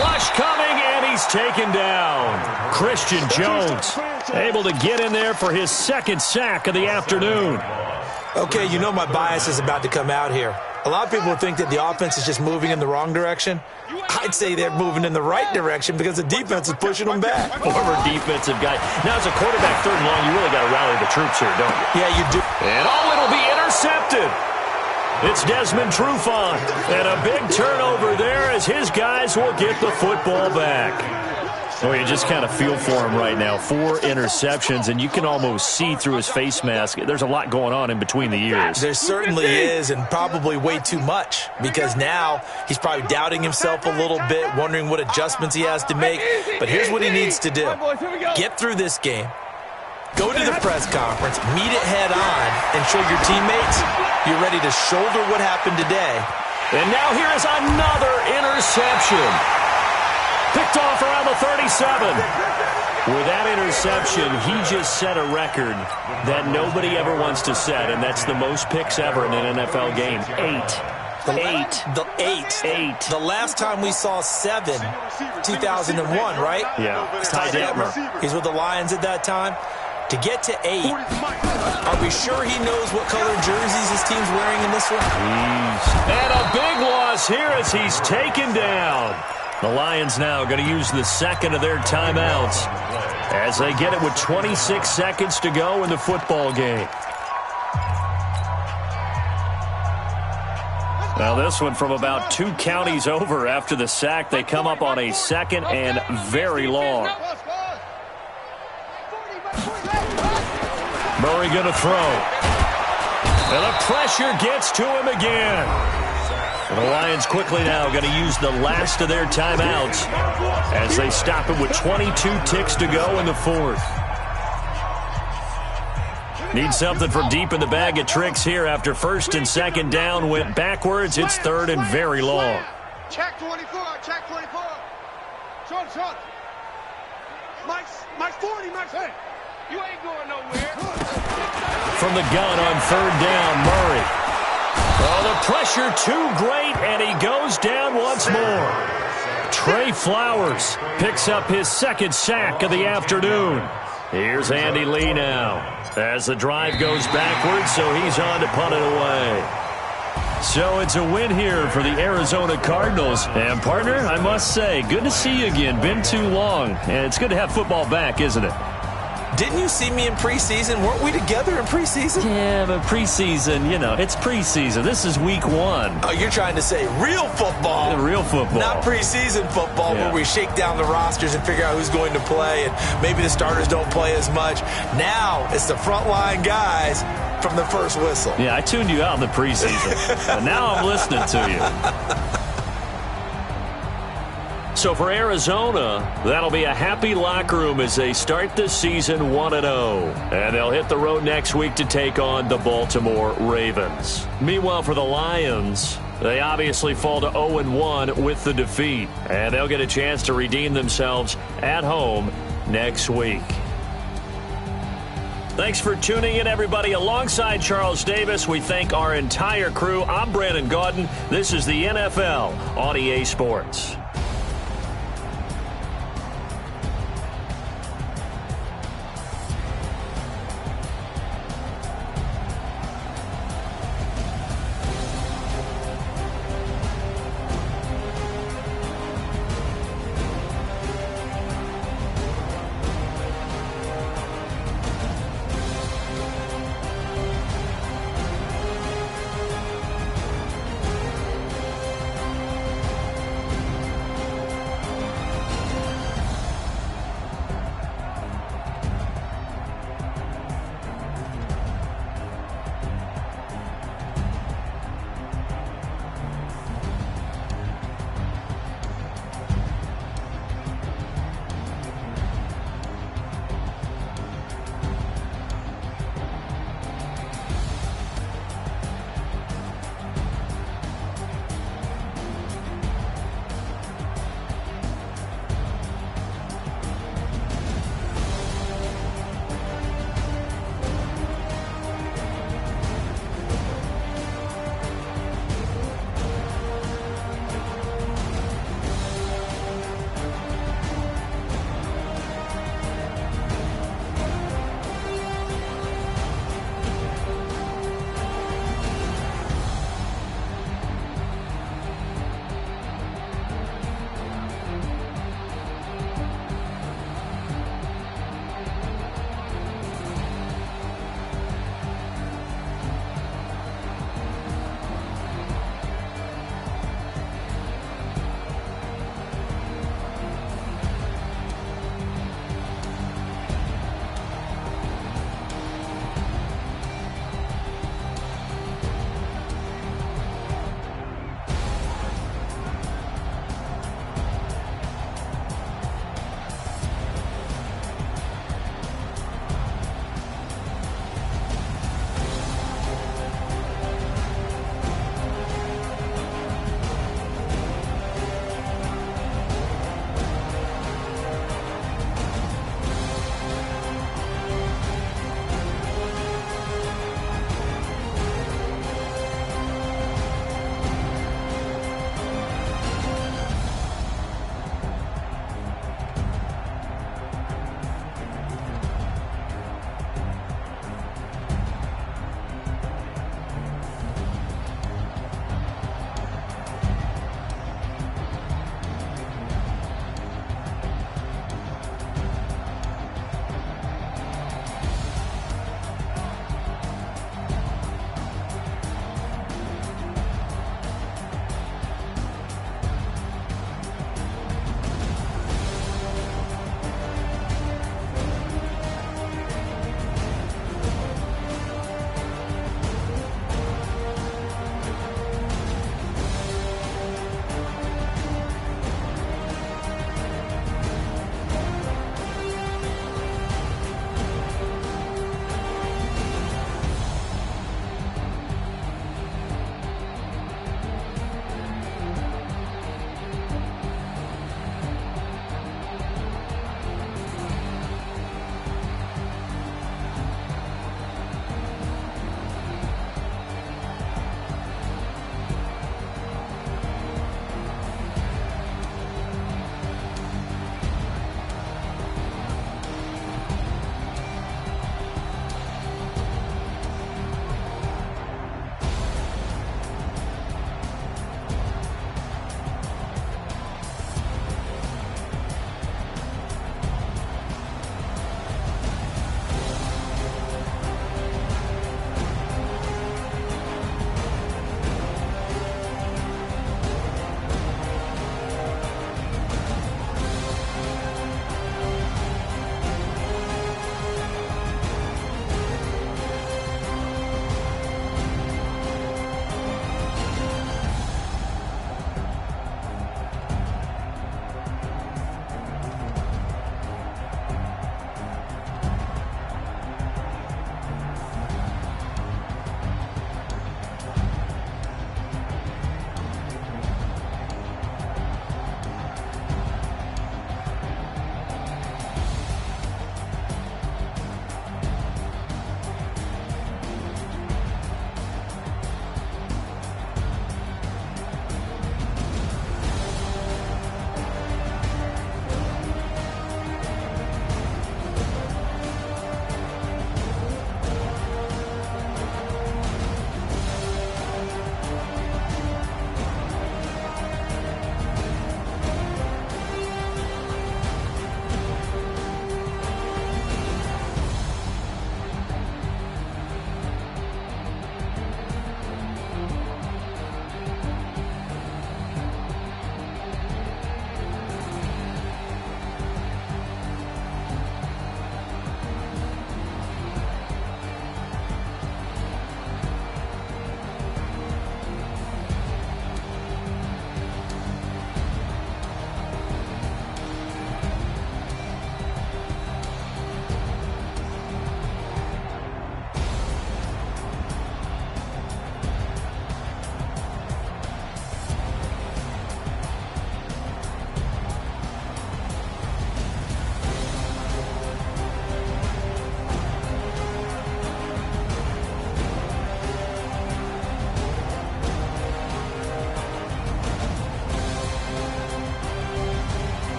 Rush coming, and he's taken down. Christian Jones able to get in there for his 2nd sack of the afternoon. Okay, you know my bias is about to come out here. A lot of people think that the offense is just moving in the wrong direction. I'd say they're moving in the right direction because the defense is pushing them back. Former defensive guy. Now, as a quarterback 3rd and long, you really got to rally the troops here, don't you? Yeah, you do. And it'll be intercepted. It's Desmond Trufant. And a big turnover there as his guys will get the football back. Oh, you just kind of feel for him right now. 4 interceptions, and you can almost see through his face mask. There's a lot going on in between the ears. There certainly is, and probably way too much, because now he's probably doubting himself a little bit, wondering what adjustments he has to make. But here's what he needs to do. Get through this game. Go to the press conference, meet it head on, and show your teammates you're ready to shoulder what happened today. And now here is another interception. Picked off around the 37. With that interception, he just set a record that nobody ever wants to set, and that's the most picks ever in an NFL game, 8. Eight. The last time we saw 7, 2001, right? Yeah. It's Ty Detmer. He's with the Lions at that time. To get to 8, are we sure he knows what color jerseys his team's wearing in this one? And a big loss here as he's taken down. The Lions now going to use the second of their timeouts as they get it with 26 seconds to go in the football game. Now this one from about 2 counties over after the sack. They come up on a second and very long. Murray going to throw. And the pressure gets to him again. And the Lions quickly now going to use the last of their timeouts as they stop it with 22 ticks to go in the fourth. Need something from deep in the bag of tricks here after first and second down went backwards. It's third and very long. Check 24, check 24. Short. Mike's 40, Mike's, hey. You ain't going nowhere. From the gun on third down, Murray. Oh, the pressure too great, and he goes down once more. Trey Flowers picks up his second sack of the afternoon. Here's Andy Lee now as the drive goes backwards, so he's on to punt it away. So it's a win here for the Arizona Cardinals. And, partner, I must say, good to see you again. Been too long. And it's good to have football back, isn't it? Didn't you see me in preseason? Weren't we together in preseason? Yeah, but preseason, you know, it's preseason. This is week 1. Oh, you're trying to say real football. Yeah, real football. Not preseason football where we shake down the rosters and figure out who's going to play, and maybe the starters don't play as much. Now it's the frontline guys from the first whistle. Yeah, I tuned you out in the preseason, but now I'm listening to you. So for Arizona, that'll be a happy locker room as they start the season 1-0. And they'll hit the road next week to take on the Baltimore Ravens. Meanwhile, for the Lions, they obviously fall to 0-1 with the defeat. And they'll get a chance to redeem themselves at home next week. Thanks for tuning in, everybody. Alongside Charles Davis, we thank our entire crew. I'm Brandon Gaudin. This is the NFL on EA Sports.